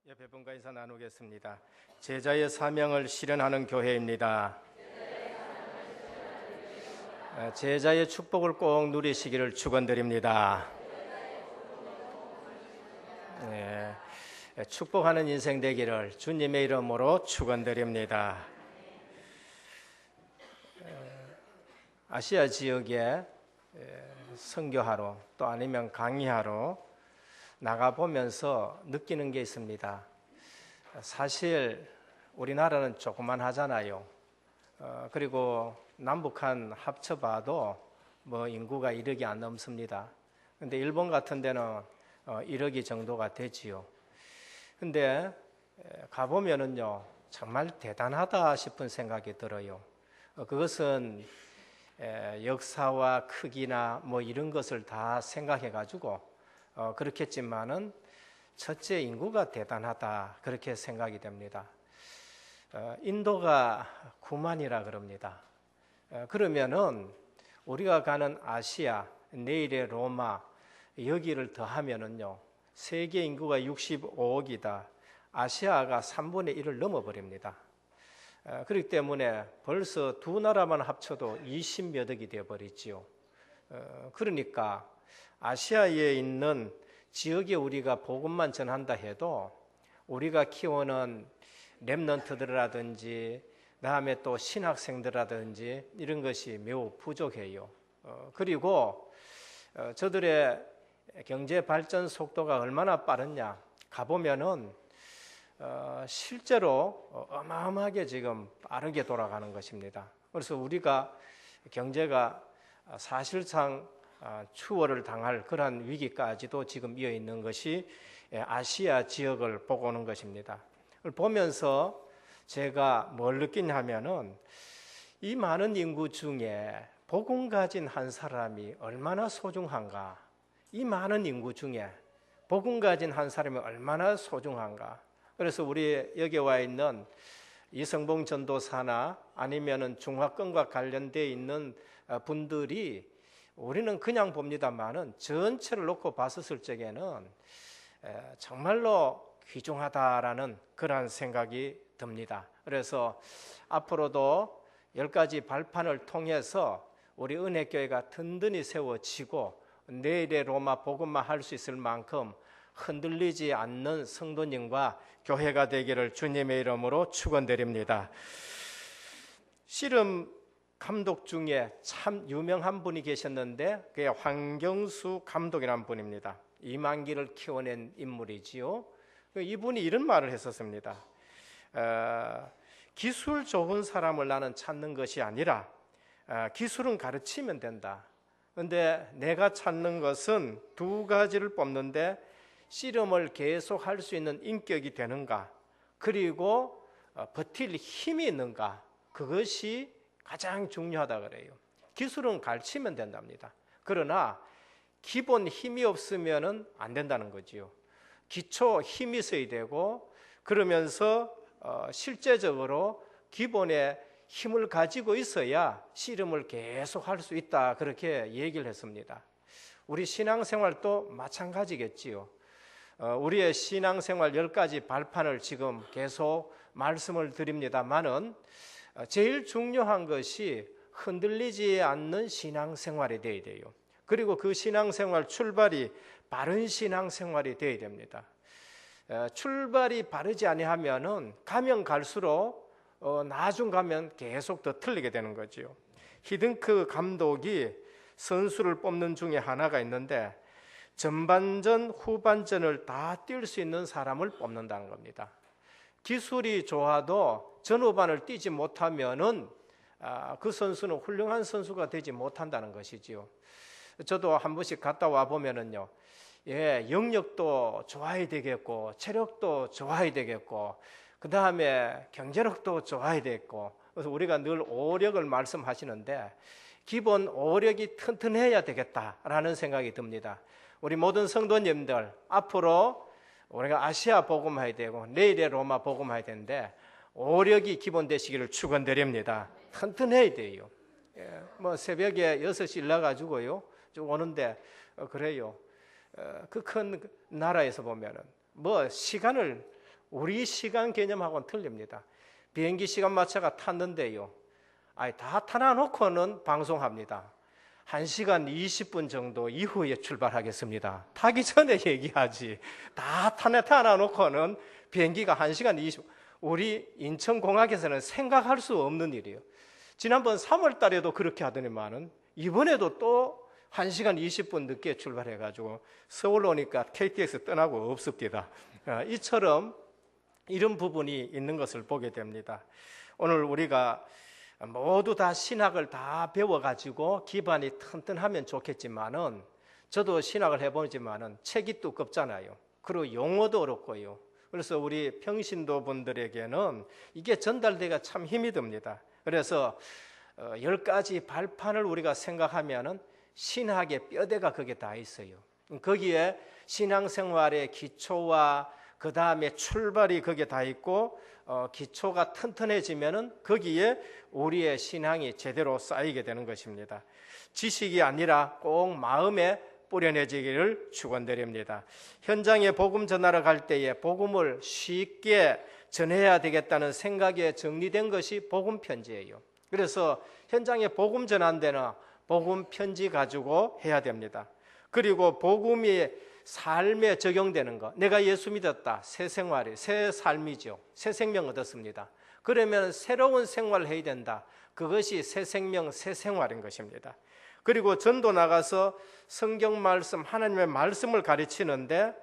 옆에 분과 인사 나누겠습니다. 제자의 사명을 실현하는 교회입니다. 제자의 축복을 꼭 누리시기를 축원드립니다. 네, 축복하는 인생 되기를 주님의 이름으로 축원드립니다. 아시아 지역에 선교하러 또 아니면 강의하러 나가보면서 느끼는 게 있습니다. 사실 우리나라는 조그만하잖아요. 그리고 남북한 합쳐봐도 뭐 인구가 1억이 안 넘습니다. 근데 일본 같은 데는 1억이 정도가 되지요. 근데 가보면은요, 정말 대단하다 싶은 생각이 들어요. 그것은 역사와 크기나 뭐 이런 것을 다 생각해 가지고 그렇겠지만은 첫째 인구가 대단하다 그렇게 생각이 됩니다. 인도가 9만이라 그럽니다. 그러면은 우리가 가는 아시아, 내일의 로마 여기를 더하면은요 세계 인구가 65억이다. 아시아가 3분의 1을 넘어버립니다. 그렇기 때문에 벌써 두 나라만 합쳐도 20몇 억이 되어버리지요. 그러니까 아시아에 있는 지역에 우리가 복음만 전한다 해도 우리가 키우는 렘넌트들이라든지 그다음에 또 신학생들이라든지 이런 것이 매우 부족해요. 그리고 저들의 경제 발전 속도가 얼마나 빠르냐 가보면은 실제로 어마어마하게 지금 빠르게 돌아가는 것입니다. 그래서 우리가 경제가 사실상 추월을 당할 그러한 위기까지도 지금 이어 있는 것이 아시아 지역을 보고 오는 것입니다. 보면서 제가 뭘 느끼냐면은 이 많은 인구 중에 복음 가진 한 사람이 얼마나 소중한가, 이 많은 인구 중에 복음 가진 한 사람이 얼마나 소중한가. 그래서 우리 여기 와 있는 이성봉 전도사나 아니면은 중화권과 관련되어 있는 분들이 우리는 그냥 봅니다만은 전체를 놓고 봤었을 적에는 정말로 귀중하다라는 그러한 생각이 듭니다. 그래서 앞으로도 10가지 발판을 통해서 우리 은혜교회가 든든히 세워지고 내일의 로마 복음만 할 수 있을 만큼 흔들리지 않는 성도님과 교회가 되기를 주님의 이름으로 축원드립니다. 씨름 감독 중에 참 유명한 분이 계셨는데 그게 황경수 감독이라는 분입니다. 이만기를 키워낸 인물이지요. 이분이 이런 말을 했었습니다. 기술 좋은 사람을 나는 찾는 것이 아니라 기술은 가르치면 된다. 그런데 내가 찾는 것은 두 가지를 뽑는데 씨름을 계속 할 수 있는 인격이 되는가, 그리고 버틸 힘이 있는가, 그것이 가장 중요하다 그래요. 기술은 가르치면 된답니다. 그러나 기본 힘이 없으면 안 된다는 거지요. 기초 힘이 있어야 되고 그러면서 실제적으로 기본의 힘을 가지고 있어야 씨름을 계속 할 수 있다 그렇게 얘기를 했습니다. 우리 신앙생활도 마찬가지겠지요. 우리의 신앙생활 10가지 발판을 지금 계속 말씀을 드립니다만은 제일 중요한 것이 흔들리지 않는 신앙생활이 되어야 돼요. 그리고 그 신앙생활 출발이 바른 신앙생활이 되어야 됩니다. 출발이 바르지 아니하면은 가면 갈수록 나중 가면 계속 더 틀리게 되는 거지요. 히딩크 감독이 선수를 뽑는 중에 하나가 있는데 전반전, 후반전을 다 뛸 수 있는 사람을 뽑는다는 겁니다. 기술이 좋아도 전후반을 뛰지 못하면은 그 선수는 훌륭한 선수가 되지 못한다는 것이지요. 저도 한 번씩 갔다 와 보면은요, 영역도 좋아야 되겠고, 체력도 좋아야 되겠고, 그 다음에 경제력도 좋아야 되겠고, 그래서 우리가 늘 오력을 말씀하시는데 기본 오력이 튼튼해야 되겠다라는 생각이 듭니다. 우리 모든 성도님들 앞으로 우리가 아시아 복음해야 되고 내일의 로마 복음해야 되는데 오력이 기본 되시기를 축원드립니다. 튼튼해야 돼요. 뭐 새벽에 6시 일어나가지고요 쭉 오는데 그래요. 그 큰 나라에서 보면은 뭐 시간을 우리 시간 개념하고는 틀립니다. 비행기 시간 맞춰가 탔는데요, 다 타놔놓고는 방송합니다. 1시간 20분 정도 이후에 출발하겠습니다. 타기 전에 얘기하지. 다 타놔놓고는 비행기가 1시간 20분. 우리 인천공항에서는 생각할 수 없는 일이에요. 지난번 3월 달에도 그렇게 하더니만은 이번에도 또 1시간 20분 늦게 출발해가지고 서울 오니까 KTX 떠나고 없습니다. 이처럼 이런 부분이 있는 것을 보게 됩니다. 오늘 우리가 모두 다 신학을 다 배워가지고 기반이 튼튼하면 좋겠지만은, 저도 신학을 해보지만은 책이 두껍잖아요. 그리고 용어도 어렵고요. 그래서 우리 평신도 분들에게는 이게 전달되기가 참 힘이 듭니다. 그래서 10가지 발판을 우리가 생각하면은 신학의 뼈대가 거기에 다 있어요. 거기에 신앙생활의 기초와 그 다음에 출발이 거기에 다 있고, 기초가 튼튼해지면은 거기에 우리의 신앙이 제대로 쌓이게 되는 것입니다. 지식이 아니라 꼭 마음에 뿌려내지기를 축원드립니다. 현장에 복음 전하러 갈 때에 복음을 쉽게 전해야 되겠다는 생각에 정리된 것이 복음 편지예요. 그래서 현장에 복음 전한 데는 복음 편지 가지고 해야 됩니다. 그리고 복음이 삶에 적용되는 것, 내가 예수 믿었다, 새 생활이, 새 삶이죠. 새 생명 얻었습니다. 그러면 새로운 생활을 해야 된다. 그것이 새 생명, 새 생활인 것입니다. 그리고 전도 나가서 성경 말씀, 하나님의 말씀을 가르치는데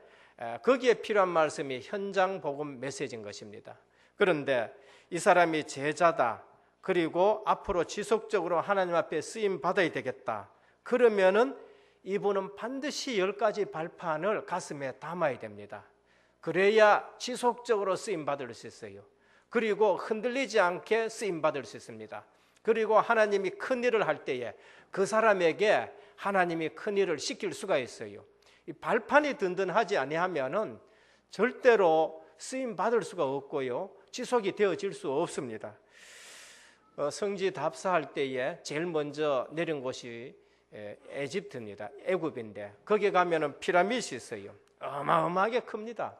거기에 필요한 말씀이 현장 복음 메시지인 것입니다. 그런데 이 사람이 제자다, 그리고 앞으로 지속적으로 하나님 앞에 쓰임 받아야 되겠다, 그러면은 이분은 반드시 10가지 발판을 가슴에 담아야 됩니다. 그래야 지속적으로 쓰임 받을 수 있어요. 그리고 흔들리지 않게 쓰임 받을 수 있습니다. 그리고 하나님이 큰 일을 할 때에 그 사람에게 하나님이 큰 일을 시킬 수가 있어요. 이 발판이 든든하지 아니하면은 절대로 쓰임 받을 수가 없고요, 지속이 되어질 수 없습니다. 성지 답사할 때에 제일 먼저 내린 곳이 에집트입니다. 애굽인데 거기에 가면은 피라밋이 있어요. 어마어마하게 큽니다.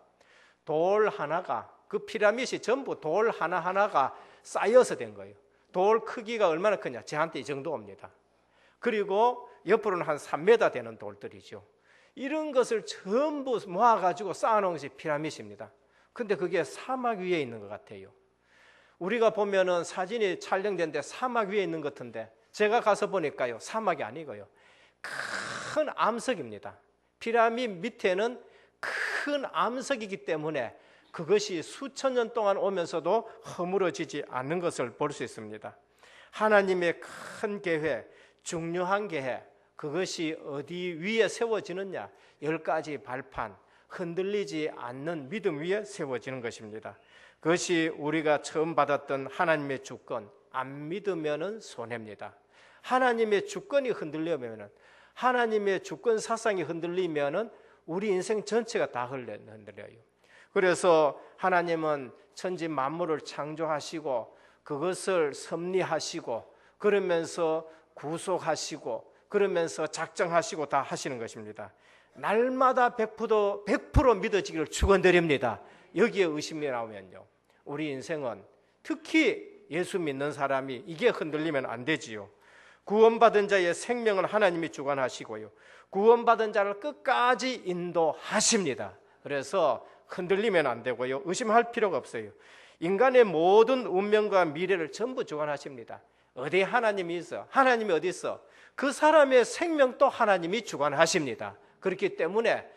돌 하나가, 그 피라밋이 전부 돌 하나하나가 쌓여서 된 거예요. 돌 크기가 얼마나 크냐, 저한테 이 정도입니다. 그리고 옆으로는 한 3m 되는 돌들이죠. 이런 것을 전부 모아가지고 쌓아놓은 것이 피라밋입니다. 근데 그게 사막 위에 있는 것 같아요. 우리가 보면은 사진이 촬영된데 사막 위에 있는 것 같은데, 제가 가서 보니까요, 사막이 아니고요, 큰 암석입니다. 피라밋 밑에는 큰 암석이기 때문에 그것이 수천 년 동안 오면서도 허물어지지 않는 것을 볼 수 있습니다. 하나님의 큰 계획, 중요한 계획, 그것이 어디 위에 세워지느냐, 10가지 발판, 흔들리지 않는 믿음 위에 세워지는 것입니다. 그것이 우리가 처음 받았던 하나님의 주권, 안 믿으면은 손해입니다. 하나님의 주권이 흔들리면은, 하나님의 주권 사상이 흔들리면은 우리 인생 전체가 다 흔들려요. 그래서 하나님은 천지 만물을 창조하시고 그것을 섭리하시고 그러면서 구속하시고 그러면서 작정하시고 다 하시는 것입니다. 날마다 100% 믿어지기를 축원드립니다. 여기에 의심이 나오면요, 우리 인생은, 특히 예수 믿는 사람이 이게 흔들리면 안 되지요. 구원받은 자의 생명을 하나님이 주관하시고요, 구원받은 자를 끝까지 인도하십니다. 그래서 흔들리면 안 되고요, 의심할 필요가 없어요. 인간의 모든 운명과 미래를 전부 주관하십니다. 어디에 하나님이 있어? 하나님이 어디 있어? 그 사람의 생명도 하나님이 주관하십니다. 그렇기 때문에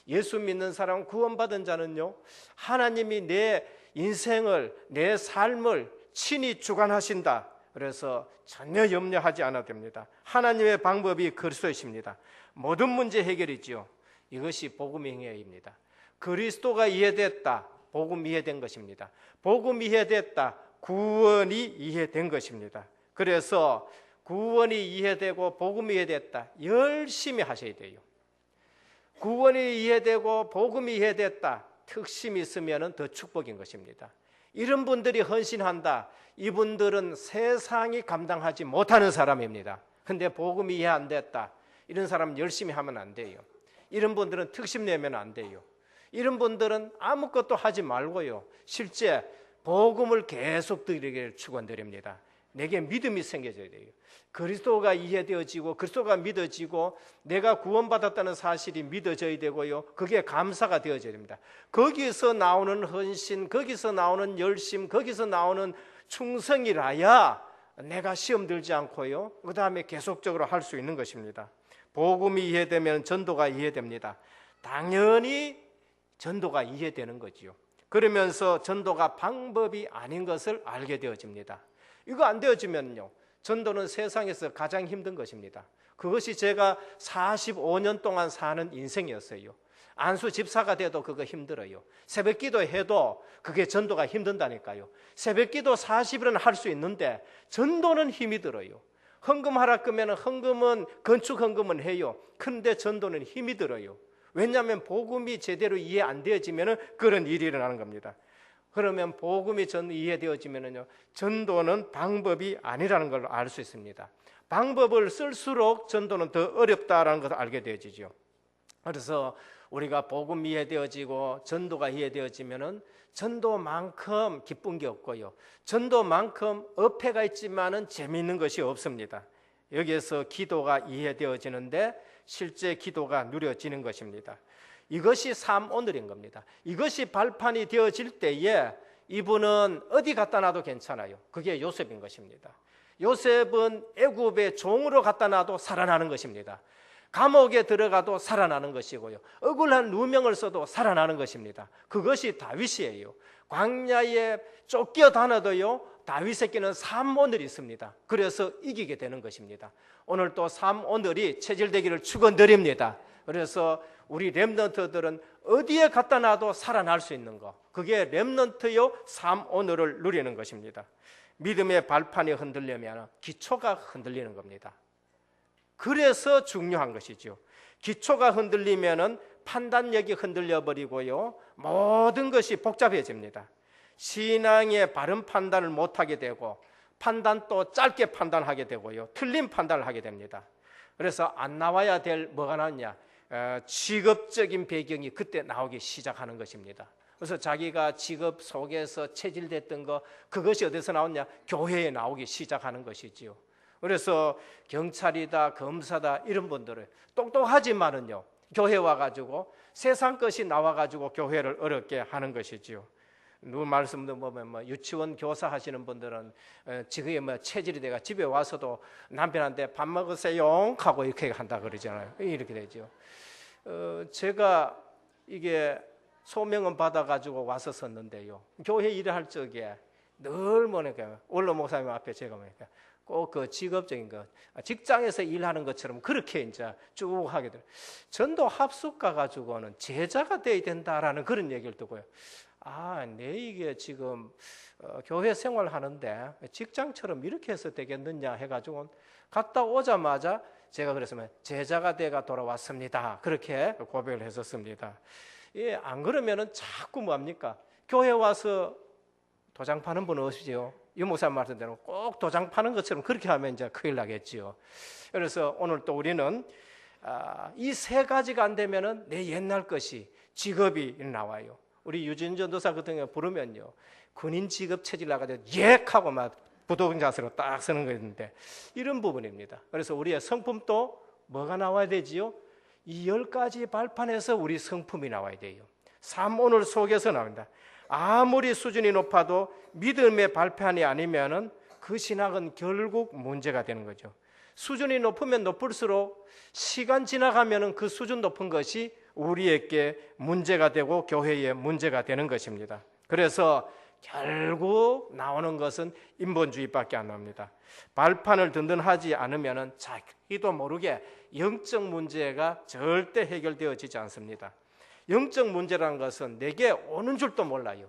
예수 믿는 사람, 구원받은 자는요, 하나님이 내 인생을, 내 삶을 친히 주관하신다. 그래서 전혀 염려하지 않아도 됩니다. 하나님의 방법이 그리스도이십니다. 모든 문제 해결이지요. 이것이 복음의 행위입니다. 그리스도가 이해됐다, 복음 이해된 것입니다. 복음 이해됐다, 구원이 이해된 것입니다. 그래서 구원이 이해되고 복음이 이해됐다, 열심히 하셔야 돼요. 구원이 이해되고 복음이 이해됐다, 특심이 있으면 더 축복인 것입니다. 이런 분들이 헌신한다, 이분들은 세상이 감당하지 못하는 사람입니다. 근데 복음이 이해 안 됐다, 이런 사람은 열심히 하면 안 돼요. 이런 분들은 특심 내면 안 돼요. 이런 분들은 아무것도 하지 말고요, 실제 복음을 계속 드리기를 축원드립니다. 내게 믿음이 생겨져야 돼요. 그리스도가 이해되어지고 그리스도가 믿어지고 내가 구원받았다는 사실이 믿어져야 되고요, 그게 감사가 되어져야 됩니다. 거기서 나오는 헌신, 거기서 나오는 열심, 거기서 나오는 충성이라야 내가 시험 들지 않고요, 그 다음에 계속적으로 할 수 있는 것입니다. 복음이 이해되면 전도가 이해됩니다. 당연히 전도가 이해되는 거지요. 그러면서 전도가 방법이 아닌 것을 알게 되어집니다. 이거 안 되어지면요, 전도는 세상에서 가장 힘든 것입니다. 그것이 제가 45년 동안 사는 인생이었어요. 안수 집사가 돼도 그거 힘들어요. 새벽기도 해도 그게 전도가 힘든다니까요. 새벽기도 40일은 할 수 있는데 전도는 힘이 들어요. 헌금하라 그러면 헌금은, 건축 헌금은 해요. 그런데 전도는 힘이 들어요. 왜냐하면 복음이 제대로 이해 안 되어지면 그런 일이 일어나는 겁니다. 그러면 복음이 이해되어지면요, 전도는 방법이 아니라는 걸 알 수 있습니다. 방법을 쓸수록 전도는 더 어렵다라는 것을 알게 되어지죠. 그래서 우리가 복음이 이해되어지고 전도가 이해되어지면은 전도만큼 기쁜 게 없고요, 전도만큼 어폐가 있지만은 재미있는 것이 없습니다. 여기에서 기도가 이해되어지는데 실제 기도가 누려지는 것입니다. 이것이 삶 오늘인 겁니다. 이것이 발판이 되어질 때에 이분은 어디 갖다 놔도 괜찮아요. 그게 요셉인 것입니다. 요셉은 애굽의 종으로 갖다 놔도 살아나는 것입니다. 감옥에 들어가도 살아나는 것이고요, 억울한 누명을 써도 살아나는 것입니다. 그것이 다윗이에요. 광야에 쫓겨다녀도요, 다윗에게는 삶 오늘이 있습니다. 그래서 이기게 되는 것입니다. 오늘 또 삶 오늘이 체질되기를 축원드립니다. 그래서 우리 렘넌트들은 어디에 갖다 놔도 살아날 수 있는 것, 그게 렘넌트요 삶 오늘을 누리는 것입니다. 믿음의 발판이 흔들려면 기초가 흔들리는 겁니다. 그래서 중요한 것이죠. 기초가 흔들리면 판단력이 흔들려 버리고요, 모든 것이 복잡해집니다. 신앙의 바른 판단을 못하게 되고 판단도 짧게 판단하게 되고요, 틀린 판단을 하게 됩니다. 그래서 안 나와야 될 뭐가 나왔냐, 직업적인 배경이 그때 나오기 시작하는 것입니다. 그래서 자기가 직업 속에서 체질됐던 거, 그것이 어디서 나왔냐, 교회에 나오기 시작하는 것이지요. 그래서 경찰이다, 검사다 이런 분들은 똑똑하지만은요, 교회 와가지고 세상 것이 나와가지고 교회를 어렵게 하는 것이지요. 누구 말씀도 보면 유치원 교사 하시는 분들은 지금의 체질이 돼가 집에 와서도 남편한테 밥 먹으세요 하고 이렇게 한다 그러잖아요. 이렇게 되죠. 제가 이게 소명은 받아가지고 와서 썼는데요, 교회 일을 할 적에 늘 뭐니까 원로 목사님 앞에 제가 뭐니까 꼭 그 직업적인 것, 직장에서 일하는 것처럼 그렇게 이제 쭉 하게 돼요. 전도 합숙 가가지고는 제자가 돼야 된다라는 그런 얘기를 듣고요, 내 이게 지금 교회 생활하는데 직장처럼 이렇게 해서 되겠느냐 해가지고 갔다 오자마자 제가 그랬으면 제자가 돼가 돌아왔습니다. 그렇게 고백을 했었습니다. 예, 안 그러면은 자꾸 뭡니까? 교회 와서 도장 파는 분 없으시죠? 유목사님 말씀대로 꼭 도장 파는 것처럼 그렇게 하면 이제 큰일 나겠지요. 그래서 오늘 또 우리는 이 세 가지가 안 되면은 내 옛날 것이 직업이 나와요. 우리 유진 전도사 같은 경우 부르면요, 군인 직업 체질 나가지고 하고 막 부도경 자세로 딱 서는 거였는데 이런 부분입니다. 그래서 우리의 성품도 뭐가 나와야 되지요? 이 10가지 발판에서 우리 성품이 나와야 돼요. 삶 오늘 속에서 나옵니다. 아무리 수준이 높아도 믿음의 발판이 아니면은 그 신학은 결국 문제가 되는 거죠. 수준이 높으면 높을수록 시간 지나가면은 그 수준 높은 것이 우리에게 문제가 되고 교회에 문제가 되는 것입니다. 그래서 결국 나오는 것은 인본주의밖에 안 나옵니다. 발판을 든든하지 않으면은 자기도 모르게 영적 문제가 절대 해결되어지지 않습니다. 영적 문제라는 것은 내게 오는 줄도 몰라요.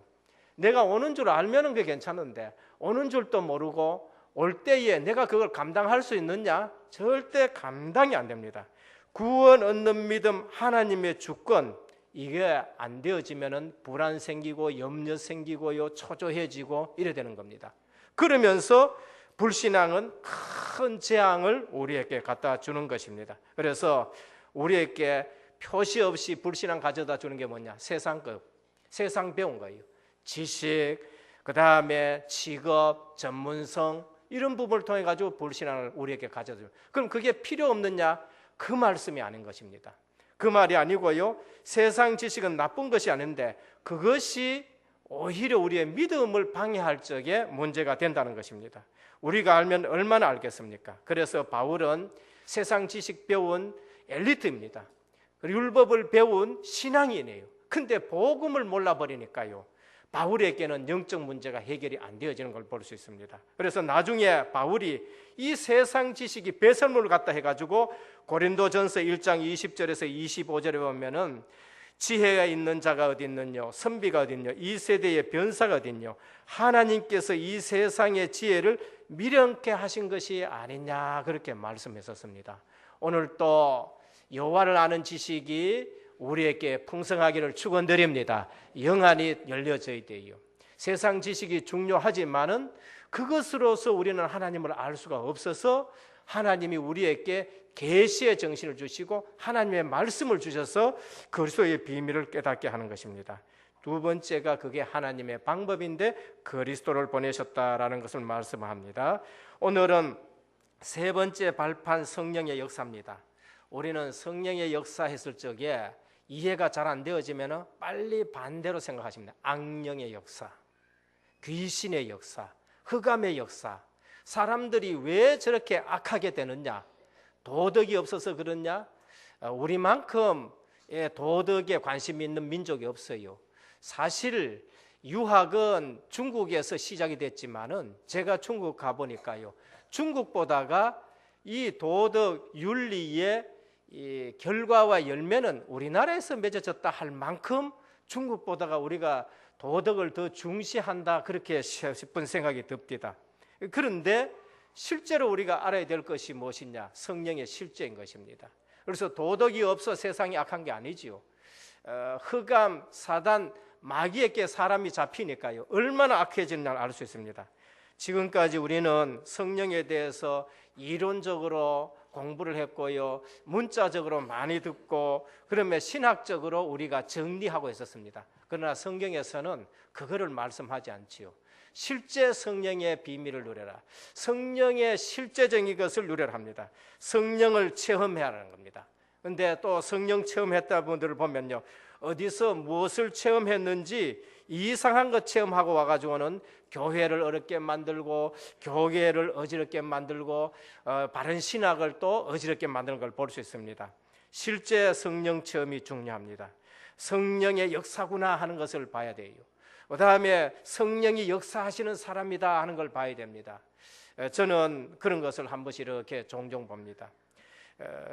내가 오는 줄 알면은 그게 괜찮은데 오는 줄도 모르고 올 때에 내가 그걸 감당할 수 있느냐? 절대 감당이 안 됩니다. 구원 얻는 믿음, 하나님의 주권, 이게 안 되어지면은 불안 생기고 염려 생기고요, 초조해지고 이래 되는 겁니다. 그러면서 불신앙은 큰 재앙을 우리에게 갖다 주는 것입니다. 그래서 우리에게 표시 없이 불신앙 가져다 주는 게 뭐냐? 세상 배운 거예요. 지식, 그 다음에 직업, 전문성 이런 부분을 통해 가지고 불신앙을 우리에게 가져다 줘요. 그럼 그게 필요 없느냐? 그 말씀이 아닌 것입니다. 그 말이 아니고요, 세상 지식은 나쁜 것이 아닌데 그것이 오히려 우리의 믿음을 방해할 적에 문제가 된다는 것입니다. 우리가 알면 얼마나 알겠습니까? 그래서 바울은 세상 지식 배운 엘리트입니다. 율법을 배운 신앙인이에요. 근데 복음을 몰라버리니까요, 바울에게는 영적 문제가 해결이 안 되어지는 걸 볼 수 있습니다. 그래서 나중에 바울이 이 세상 지식이 배설물을 갖다 해가지고 고린도전서 1장 20절에서 25절에 보면은 지혜가 있는 자가 어디 있느냐, 선비가 어디 있느냐, 이 세대의 변사가 어디 있느냐, 하나님께서 이 세상의 지혜를 미련케 하신 것이 아니냐, 그렇게 말씀했었습니다. 오늘 또 여호와를 아는 지식이 우리에게 풍성하기를 축원드립니다. 영안이 열려져야 돼요. 세상 지식이 중요하지만은 그것으로서 우리는 하나님을 알 수가 없어서 하나님이 우리에게 계시의 정신을 주시고 하나님의 말씀을 주셔서 그리스도의 비밀을 깨닫게 하는 것입니다. 두 번째가 그게 하나님의 방법인데 그리스도를 보내셨다라는 것을 말씀합니다. 오늘은 세 번째 발판, 성령의 역사입니다. 우리는 성령의 역사했을 적에 이해가 잘 안 되어지면 빨리 반대로 생각하십니다. 악령의 역사, 귀신의 역사, 흑암의 역사. 사람들이 왜 저렇게 악하게 되느냐? 도덕이 없어서 그러냐? 우리만큼 도덕에 관심 있는 민족이 없어요. 사실 유학은 중국에서 시작이 됐지만은 제가 중국 가보니까요, 중국보다가 이 도덕 윤리의 이 결과와 열매는 우리나라에서 맺어졌다 할 만큼 중국보다가 우리가 도덕을 더 중시한다, 그렇게 싶은 생각이 듭니다. 그런데 실제로 우리가 알아야 될 것이 무엇이냐? 성령의 실제인 것입니다. 그래서 도덕이 없어 세상이 악한 게 아니지요. 흑암, 사단, 마귀에게 사람이 잡히니까요, 얼마나 악해지느냐를 알 수 있습니다. 지금까지 우리는 성령에 대해서 이론적으로 공부를 했고요, 문자적으로 많이 듣고, 그러면 신학적으로 우리가 정리하고 있었습니다. 그러나 성경에서는 그거를 말씀하지 않지요. 실제 성령의 비밀을 누려라, 성령의 실제적인 것을 누려라 합니다. 성령을 체험해야 하는 겁니다. 그런데 또 성령 체험했다 분들을 보면요, 어디서 무엇을 체험했는지 이상한 것 체험하고 와가지고는 교회를 어렵게 만들고 교회를 어지럽게 만들고 바른 신학을 또 어지럽게 만드는 걸 볼 수 있습니다. 실제 성령 체험이 중요합니다. 성령의 역사구나 하는 것을 봐야 돼요. 그 다음에 성령이 역사하시는 사람이다 하는 걸 봐야 됩니다. 저는 그런 것을 한 번씩 이렇게 종종 봅니다.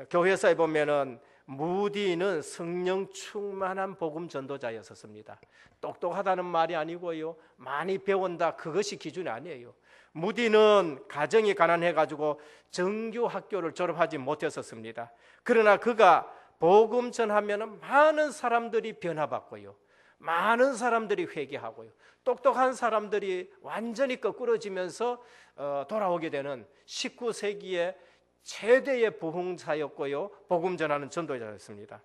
교회사에 보면은 무디는 성령 충만한 복음 전도자였었습니다. 똑똑하다는 말이 아니고요, 많이 배운다, 그것이 기준이 아니에요. 무디는 가정이 가난해가지고 정규 학교를 졸업하지 못했었습니다. 그러나 그가 복음 전하면 많은 사람들이 변화받고요, 많은 사람들이 회개하고요, 똑똑한 사람들이 완전히 거꾸러지면서 돌아오게 되는 19세기의 최대의 부흥사였고요, 복음 전하는 전도자였습니다.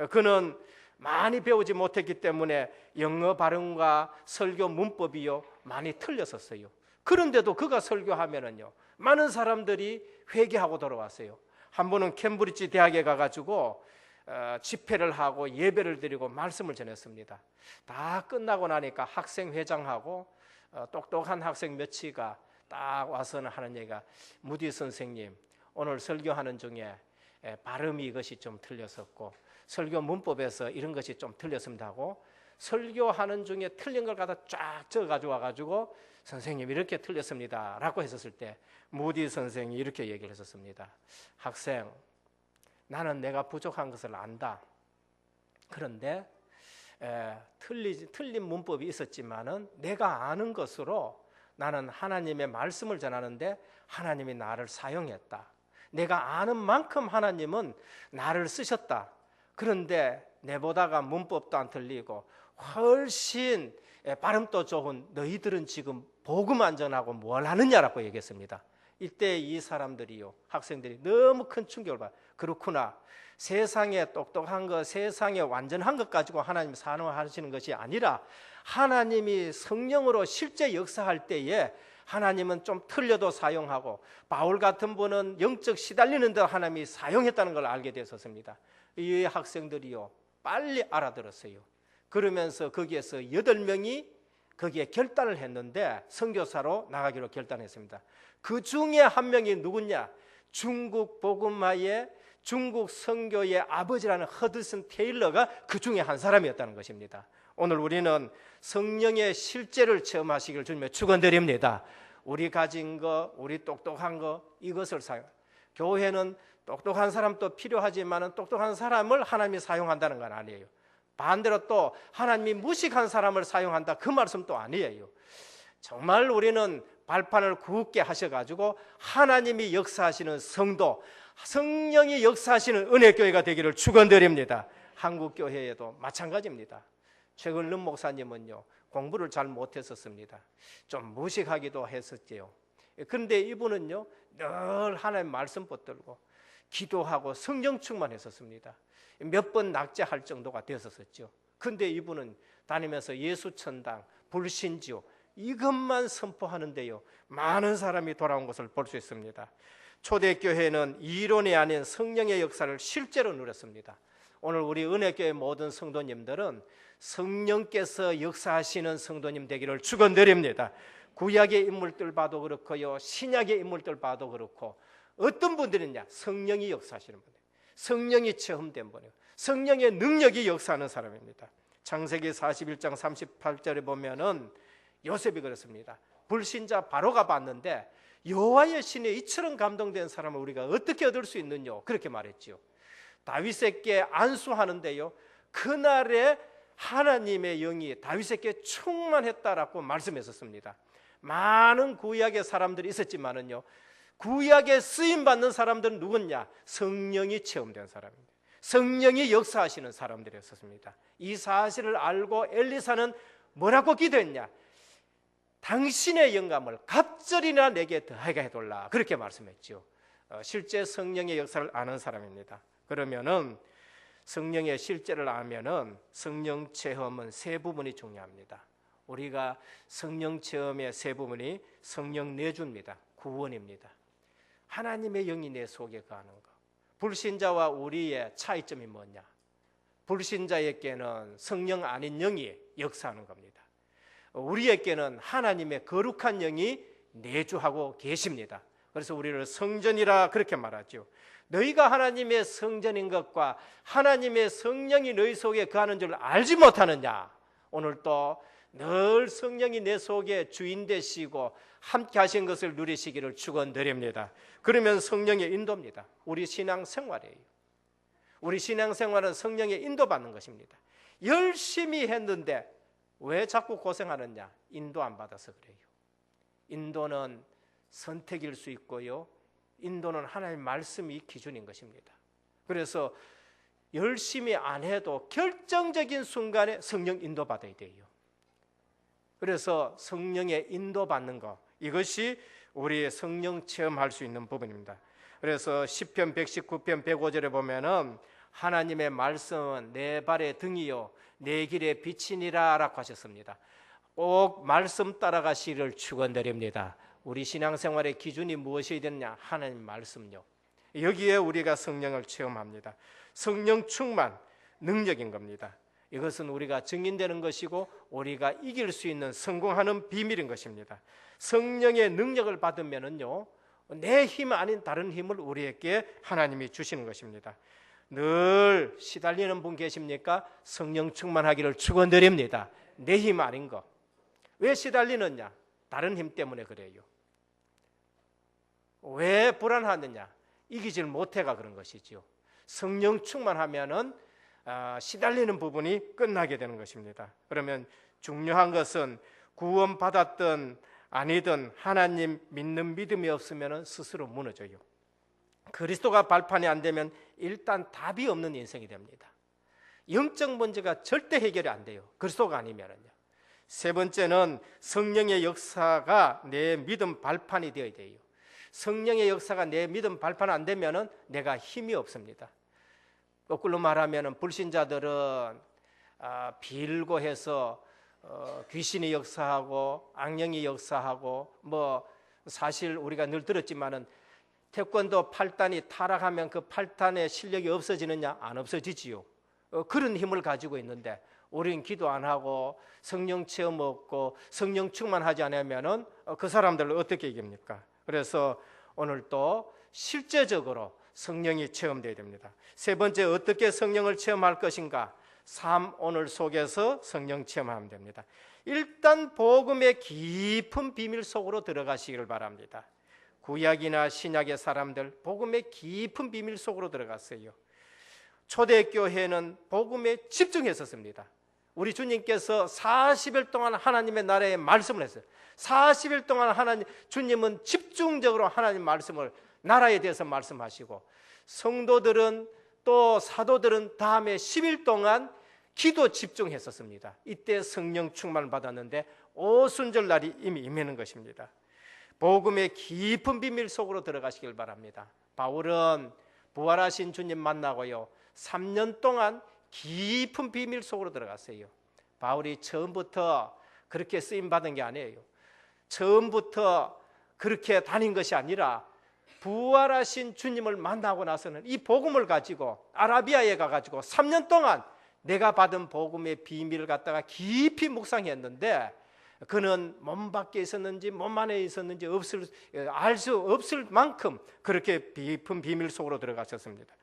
그는 많이 배우지 못했기 때문에 영어 발음과 설교 문법이요 많이 틀렸었어요. 그런데도 그가 설교하면은요 많은 사람들이 회개하고 돌아왔어요. 한 번은 캠브리지 대학에 가가지고 집회를 하고 예배를 드리고 말씀을 전했습니다. 다 끝나고 나니까 학생회장하고 똑똑한 학생 몇이가 딱 와서는 하는 얘기가, 무디 선생님 오늘 설교하는 중에 발음이 이것이 좀 틀렸었고 설교 문법에서 이런 것이 좀 틀렸습니다 하고 설교하는 중에 틀린 걸 갖다 쫙 적어가지고 와가지고 선생님 이렇게 틀렸습니다 라고 했었을 때 무디 선생이 이렇게 얘기를 했었습니다. 학생, 나는 내가 부족한 것을 안다. 그런데 틀린 문법이 있었지만은 내가 아는 것으로 나는 하나님의 말씀을 전하는데 하나님이 나를 사용했다. 내가 아는 만큼 하나님은 나를 쓰셨다. 그런데 내보다가 문법도 안 틀리고 훨씬 발음도 좋은 너희들은 지금 복음 안 전하고 뭘 하느냐라고 얘기했습니다. 이때 이 사람들이요, 학생들이 너무 큰 충격을 받아요. 그렇구나. 세상에 똑똑한 것, 세상에 완전한 것 가지고 하나님 사용하시는 것이 아니라 하나님이 성령으로 실제 역사할 때에 하나님은 좀 틀려도 사용하고 바울 같은 분은 영적 시달리는 데 하나님이 사용했다는 걸 알게 되었습니다. 이 학생들이요 빨리 알아들었어요. 그러면서 거기에서 8명이 거기에 결단을 했는데 선교사로 나가기로 결단했습니다. 그 중에 한 명이 누구냐? 중국 복음화의 중국 선교의 아버지라는 허드슨 테일러가 그 중에 한 사람이었다는 것입니다. 오늘 우리는 성령의 실제를 체험하시기를 주님의 축원드립니다. 우리 가진 거, 우리 똑똑한 거 이것을 사용. 교회는 똑똑한 사람도 필요하지만 똑똑한 사람을 하나님이 사용한다는 건 아니에요. 반대로 또 하나님이 무식한 사람을 사용한다 그 말씀도 아니에요. 정말 우리는 발판을 굳게 하셔가지고 하나님이 역사하시는 성도, 성령이 역사하시는 은혜교회가 되기를 축원드립니다. 한국교회에도 마찬가지입니다. 최근름 목사님은요 공부를 잘 못했었습니다. 좀 무식하기도 했었지요. 그런데 이분은요 늘 하나님 말씀 붙들고 기도하고 성령 충만했었습니다. 몇 번 낙제할 정도가 되었었죠. 그런데 이분은 다니면서 예수천당, 불신지요 이것만 선포하는데요 많은 사람이 돌아온 것을 볼 수 있습니다. 초대교회는 이론이 아닌 성령의 역사를 실제로 누렸습니다. 오늘 우리 은혜교회 모든 성도님들은 성령께서 역사하시는 성도님 되기를 축원드립니다. 구약의 인물들 봐도 그렇고요 신약의 인물들 봐도 그렇고 어떤 분들이냐? 성령이 역사하시는 분들, 성령이 체험된 분이에요. 성령의 능력이 역사하는 사람입니다. 창세기 41장 38절에 보면은 요셉이 그렇습니다. 불신자 바로가 봤는데 여호와의 신에 이처럼 감동된 사람을 우리가 어떻게 얻을 수 있느냐 그렇게 말했지요. 다윗에게 안수하는데요 그날에 하나님의 영이 다윗에게 충만했다라고 말씀했었습니다. 많은 구약의 사람들이 있었지만은요 구약에 쓰임받는 사람들은 누구냐? 성령이 체험된 사람입니다. 성령이 역사하시는 사람들이었습니다. 이 사실을 알고 엘리사는 뭐라고 기도했냐? 당신의 영감을 갑절이나 내게 더하게 해달라 그렇게 말씀했죠. 실제 성령의 역사를 아는 사람입니다. 그러면은 성령의 실제를 알면은 성령 체험은 세 부분이 중요합니다. 우리가 성령 체험의 세 부분이 성령 내주입니다. 구원입니다. 하나님의 영이 내 속에 거하는 것. 불신자와 우리의 차이점이 뭐냐? 불신자에게는 성령 아닌 영이 역사하는 겁니다. 우리에게는 하나님의 거룩한 영이 내주하고 계십니다. 그래서 우리를 성전이라 그렇게 말하죠. 너희가 하나님의 성전인 것과 하나님의 성령이 너희 속에 거하는 줄 알지 못하느냐? 오늘 또 늘 성령이 내 속에 주인 되시고 함께 하신 것을 누리시기를 축원드립니다. 그러면 성령의 인도입니다. 우리 신앙생활이에요. 우리 신앙생활은 성령의 인도받는 것입니다. 열심히 했는데 왜 자꾸 고생하느냐? 인도 안 받아서 그래요. 인도는 선택일 수 있고요 인도는 하나님의 말씀이 기준인 것입니다. 그래서 열심히 안 해도 결정적인 순간에 성령 인도받아야 돼요. 그래서 성령의 인도받는 것, 이것이 우리의 성령 체험할 수 있는 부분입니다. 그래서 시편 119편 105절에 보면은 하나님의 말씀은 내 발의 등이요 내 길의 빛이니라 라고 하셨습니다. 꼭 말씀 따라가시기를 축원드립니다. 우리 신앙생활의 기준이 무엇이 되느냐? 하나님 말씀요. 여기에 우리가 성령을 체험합니다. 성령 충만, 능력인 겁니다. 이것은 우리가 증인되는 것이고 우리가 이길 수 있는 성공하는 비밀인 것입니다. 성령의 능력을 받으면은요 내 힘 아닌 다른 힘을 우리에게 하나님이 주시는 것입니다. 늘 시달리는 분 계십니까? 성령 충만하기를 축원드립니다. 내 힘 아닌 거. 왜 시달리느냐? 다른 힘 때문에 그래요. 왜 불안하느냐? 이기질 못해가 그런 것이죠. 성령 충만하면은 시달리는 부분이 끝나게 되는 것입니다. 그러면 중요한 것은 구원 받았든 아니든 하나님 믿는 믿음이 없으면 스스로 무너져요. 그리스도가 발판이 안 되면 일단 답이 없는 인생이 됩니다. 영적 문제가 절대 해결이 안 돼요. 그리스도가 아니면은요. 세 번째는 성령의 역사가 내 믿음 발판이 되어야 돼요. 성령의 역사가 내 믿음 발판 안 되면은 내가 힘이 없습니다. 거꾸로 말하면은 불신자들은 빌고 해서 귀신이 역사하고 악령이 역사하고 뭐 사실 우리가 늘 들었지만은 태권도 8단이 타락하면 그 8단의 실력이 없어지느냐? 안 없어지지요. 그런 힘을 가지고 있는데 우리는 기도 안 하고 성령 체험 없고 성령 충만하지 않으면은 그 사람들을 어떻게 이깁니까? 그래서 오늘 또 실제적으로 성령이 체험되어야 됩니다. 세 번째, 어떻게 성령을 체험할 것인가? 삶 오늘 속에서 성령 체험하면 됩니다. 일단 복음의 깊은 비밀 속으로 들어가시기를 바랍니다. 구약이나 신약의 사람들 복음의 깊은 비밀 속으로 들어갔어요. 초대교회는 복음에 집중했었습니다. 우리 주님께서 40일 동안 하나님의 나라의 말씀을 했어요. 40일 동안 주님은 집중적으로 하나님 말씀을, 나라에 대해서 말씀하시고, 성도들은 또 사도들은 다음에 10일 동안 기도 집중했었습니다. 이때 성령 충만을 받았는데 오순절 날이 이미 임하는 것입니다. 복음의 깊은 비밀 속으로 들어가시길 바랍니다. 바울은 부활하신 주님 만나고요 3년 동안 깊은 비밀 속으로 들어갔어요. 바울이 처음부터 그렇게 쓰임받은 게 아니에요. 처음부터 그렇게 다닌 것이 아니라 부활하신 주님을 만나고 나서는 이 복음을 가지고 아라비아에 가가지고 3년 동안 내가 받은 복음의 비밀을 갖다가 깊이 묵상했는데, 그는 몸 밖에 있었는지 몸 안에 있었는지 알 수 없을 만큼 그렇게 깊은 비밀 속으로 들어가셨습니다.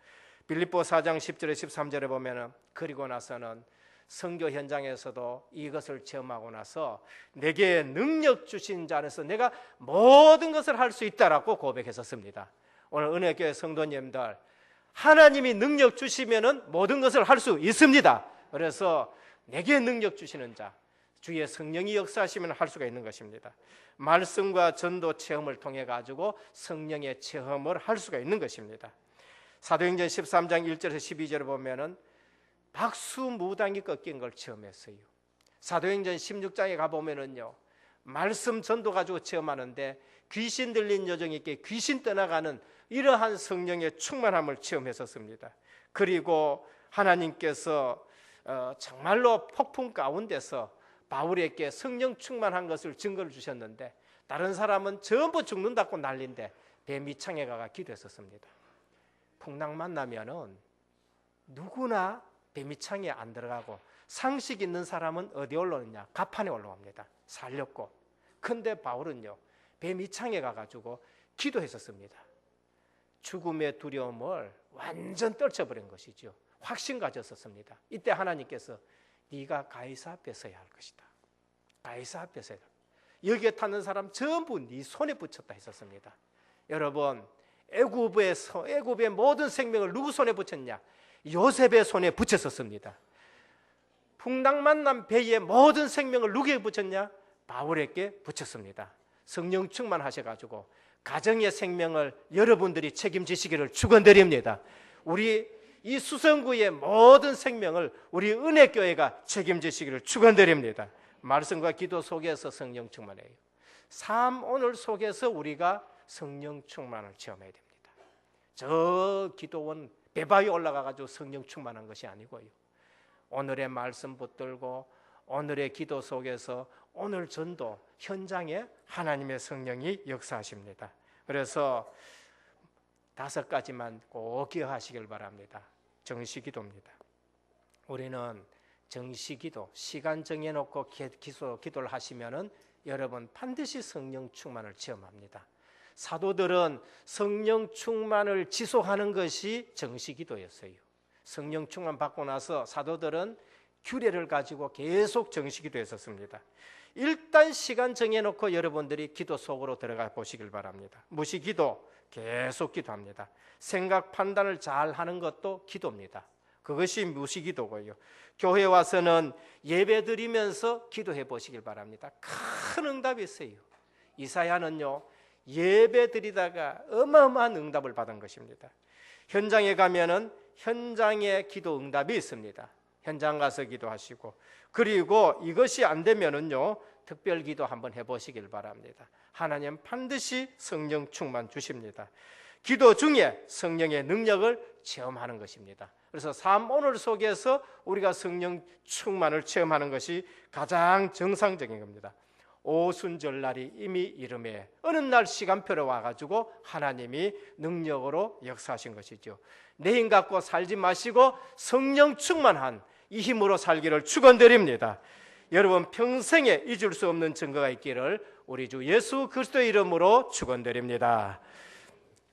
빌립보 4장 10절에 13절에 보면은 그리고 나서는 선교 현장에서도 이것을 체험하고 나서 내게 능력 주신 자 안에서 내가 모든 것을 할 수 있다라고 고백했었습니다. 오늘 은혜교회 성도님들, 하나님이 능력 주시면은 모든 것을 할 수 있습니다. 그래서 내게 능력 주시는 자, 주의 성령이 역사하시면 할 수가 있는 것입니다. 말씀과 전도 체험을 통해 가지고 성령의 체험을 할 수가 있는 것입니다. 사도행전 13장 1절에서 12절에 보면은 박수무당이 꺾인 걸 체험했어요. 사도행전 16장에 가보면은요 말씀 전도 가지고 체험하는데 귀신 들린 여종에게 귀신 떠나가는 이러한 성령의 충만함을 체험했었습니다. 그리고 하나님께서 정말로 폭풍 가운데서 바울에게 성령 충만한 것을 증거를 주셨는데, 다른 사람은 전부 죽는다고 난리인데 뱀이창에 가가 기도했었습니다. 풍랑 만나면은 누구나 뱀이창에 안 들어가고 상식 있는 사람은 어디 올라오느냐? 가판에 올라옵니다. 살렸고. 근데 바울은요 뱀이창에 가가지고 기도했었습니다. 죽음의 두려움을 완전 떨쳐버린 것이죠. 확신 가졌었습니다. 이때 하나님께서 네가 가이사 앞에 서야 할 것이다. 가이사 앞에 서야 할 것이다. 여기에 타는 사람 전부 네 손에 붙였다 했었습니다. 여러분, 애굽의 모든 생명을 누구 손에 붙였냐? 요셉의 손에 붙였었습니다. 풍랑 만난 배의 모든 생명을 누구에게 붙였냐? 바울에게 붙였습니다. 성령 충만하셔가지고 가정의 생명을 여러분들이 책임지시기를 축원드립니다. 우리 이 수성구의 모든 생명을 우리 은혜교회가 책임지시기를 축원드립니다. 말씀과 기도 속에서 성령 충만해요. 삶 오늘 속에서 우리가 성령 충만을 체험해야 됩니다. 저 기도원 배바위 올라가가지고 성령 충만한 것이 아니고요, 오늘의 말씀 붙들고 오늘의 기도 속에서 오늘 전도 현장에 하나님의 성령이 역사하십니다. 그래서 5가지만 꼭 기억하시길 바랍니다. 정시기도입니다. 우리는 정시기도, 시간 정해놓고 기도를 하시면은 여러분 반드시 성령 충만을 체험합니다. 사도들은 성령 충만을 지속하는 것이 정시기도였어요. 성령 충만 받고 나서 사도들은 규례를 가지고 계속 정시기도 했었습니다. 일단 시간 정해놓고 여러분들이 기도 속으로 들어가 보시길 바랍니다. 무시기도 계속 기도합니다. 생각 판단을 잘 하는 것도 기도입니다. 그것이 무시기도고요. 교회 와서는 예배 드리면서 기도해 보시길 바랍니다. 큰 응답이 있어요. 이사야는요 예배 드리다가 어마어마한 응답을 받은 것입니다. 현장에 가면은 현장에 기도 응답이 있습니다. 현장 가서 기도하시고, 그리고 이것이 안 되면은요 특별 기도 한번 해보시길 바랍니다. 하나님 반드시 성령 충만 주십니다. 기도 중에 성령의 능력을 체험하는 것입니다. 그래서 삶 오늘 속에서 우리가 성령 충만을 체험하는 것이 가장 정상적인 겁니다. 오순절날이 이미 이름에 어느 날 시간표로 와가지고 하나님이 능력으로 역사하신 것이죠. 내 힘 갖고 살지 마시고 성령 충만한 이 힘으로 살기를 축원드립니다. 여러분 평생에 잊을 수 없는 증거가 있기를 우리 주 예수 그리스도의 이름으로 축원드립니다.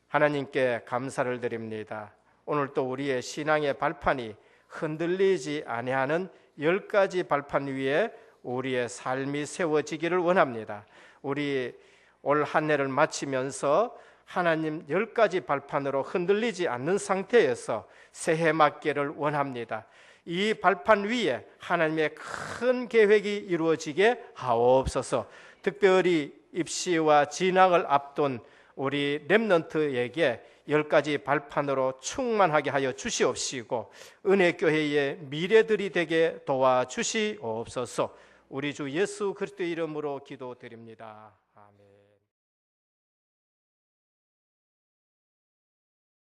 하나님께 감사를 드립니다. 오늘 또 우리의 신앙의 발판이 흔들리지 아니하는 10가지 발판 위에 우리의 삶이 세워지기를 원합니다. 우리 올 한 해를 마치면서 하나님 10가지 발판으로 흔들리지 않는 상태에서 새해 맞기를 원합니다. 이 발판 위에 하나님의 큰 계획이 이루어지게 하옵소서. 특별히 입시와 진학을 앞둔 우리 렘넌트에게 10가지 발판으로 충만하게 하여 주시옵시고 은혜교회의 미래들이 되게 도와주시옵소서. 우리 주 예수 그리스도의 이름으로 기도드립니다. 아멘.